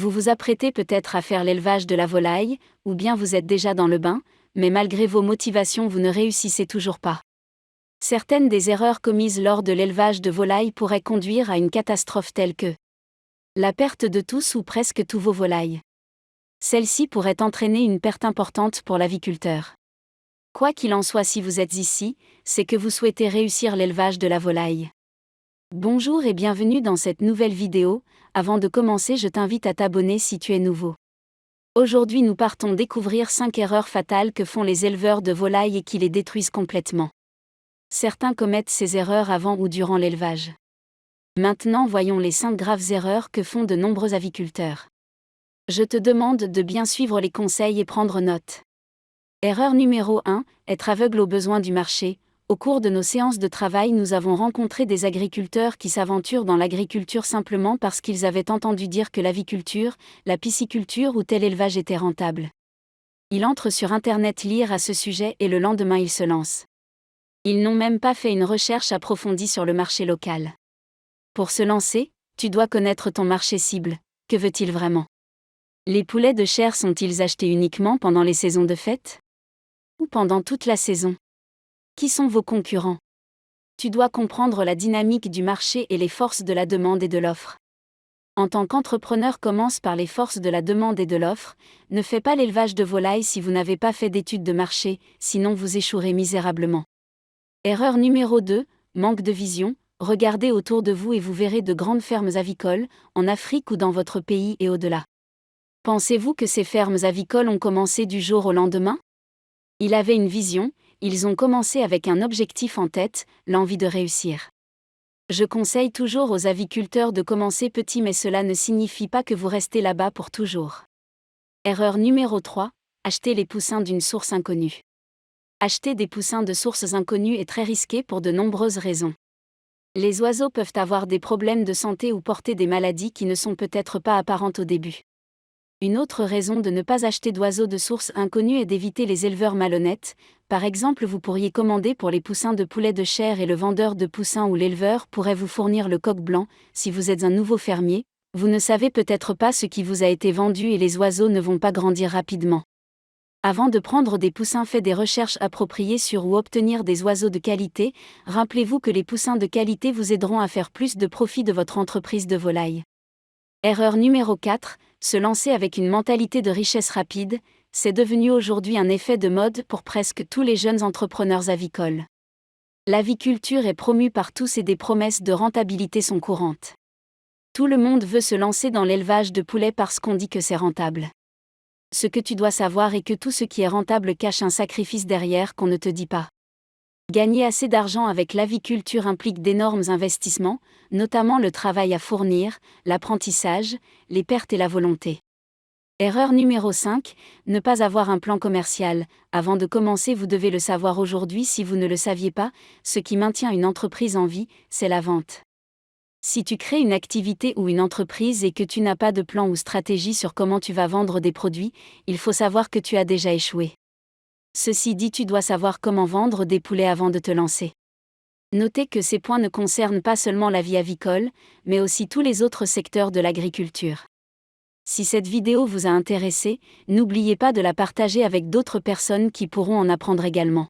Vous vous apprêtez peut-être à faire l'élevage de la volaille, ou bien vous êtes déjà dans le bain, mais malgré vos motivations vous ne réussissez toujours pas. Certaines des erreurs commises lors de l'élevage de volailles pourraient conduire à une catastrophe telle que la perte de tous ou presque tous vos volailles. Celle-ci pourrait entraîner une perte importante pour l'aviculteur. Quoi qu'il en soit, si vous êtes ici, c'est que vous souhaitez réussir l'élevage de la volaille. Bonjour et bienvenue dans cette nouvelle vidéo. Avant de commencer, je t'invite à t'abonner si tu es nouveau. Aujourd'hui, nous partons découvrir 5 erreurs fatales que font les éleveurs de volailles et qui les détruisent complètement. Certains commettent ces erreurs avant ou durant l'élevage. Maintenant, voyons les 5 graves erreurs que font de nombreux aviculteurs. Je te demande de bien suivre les conseils et prendre note. Erreur numéro 1, être aveugle aux besoins du marché. Au cours de nos séances de travail, nous avons rencontré des agriculteurs qui s'aventurent dans l'agriculture simplement parce qu'ils avaient entendu dire que l'aviculture, la pisciculture ou tel élevage était rentable. Ils entrent sur Internet lire à ce sujet et le lendemain ils se lancent. Ils n'ont même pas fait une recherche approfondie sur le marché local. Pour se lancer, tu dois connaître ton marché cible. Que veut-il vraiment? Les poulets de chair sont-ils achetés uniquement pendant les saisons de fête? Ou pendant toute la saison? Qui sont vos concurrents? Tu dois comprendre la dynamique du marché et les forces de la demande et de l'offre. En tant qu'entrepreneur, commence par les forces de la demande et de l'offre. Ne fais pas l'élevage de volailles si vous n'avez pas fait d'études de marché, sinon vous échouerez misérablement. Erreur numéro 2, manque de vision. Regardez autour de vous et vous verrez de grandes fermes avicoles, en Afrique ou dans votre pays et au-delà. Pensez-vous que ces fermes avicoles ont commencé du jour au lendemain? Ils avaient une vision, ils ont commencé avec un objectif en tête, l'envie de réussir. Je conseille toujours aux aviculteurs de commencer petit, mais cela ne signifie pas que vous restez là-bas pour toujours. Erreur numéro 3, acheter les poussins d'une source inconnue. Acheter des poussins de sources inconnues est très risqué pour de nombreuses raisons. Les oiseaux peuvent avoir des problèmes de santé ou porter des maladies qui ne sont peut-être pas apparentes au début. Une autre raison de ne pas acheter d'oiseaux de sources inconnues est d'éviter les éleveurs malhonnêtes. Par exemple, vous pourriez commander pour les poussins de poulet de chair et le vendeur de poussins ou l'éleveur pourrait vous fournir le coq blanc. Si vous êtes un nouveau fermier, vous ne savez peut-être pas ce qui vous a été vendu et les oiseaux ne vont pas grandir rapidement. Avant de prendre des poussins, faites des recherches appropriées sur où obtenir des oiseaux de qualité. Rappelez-vous que les poussins de qualité vous aideront à faire plus de profit de votre entreprise de volaille. Erreur numéro 4, se lancer avec une mentalité de richesse rapide. C'est devenu aujourd'hui un effet de mode pour presque tous les jeunes entrepreneurs avicoles. L'aviculture est promue par tous et des promesses de rentabilité sont courantes. Tout le monde veut se lancer dans l'élevage de poulets parce qu'on dit que c'est rentable. Ce que tu dois savoir est que tout ce qui est rentable cache un sacrifice derrière qu'on ne te dit pas. Gagner assez d'argent avec l'aviculture implique d'énormes investissements, notamment le travail à fournir, l'apprentissage, les pertes et la volonté. Erreur numéro 5, ne pas avoir un plan commercial. Avant de commencer, vous devez le savoir aujourd'hui si vous ne le saviez pas, ce qui maintient une entreprise en vie, c'est la vente. Si tu crées une activité ou une entreprise et que tu n'as pas de plan ou stratégie sur comment tu vas vendre des produits, il faut savoir que tu as déjà échoué. Ceci dit, tu dois savoir comment vendre des poulets avant de te lancer. Notez que ces points ne concernent pas seulement la vie avicole, mais aussi tous les autres secteurs de l'agriculture. Si cette vidéo vous a intéressé, n'oubliez pas de la partager avec d'autres personnes qui pourront en apprendre également.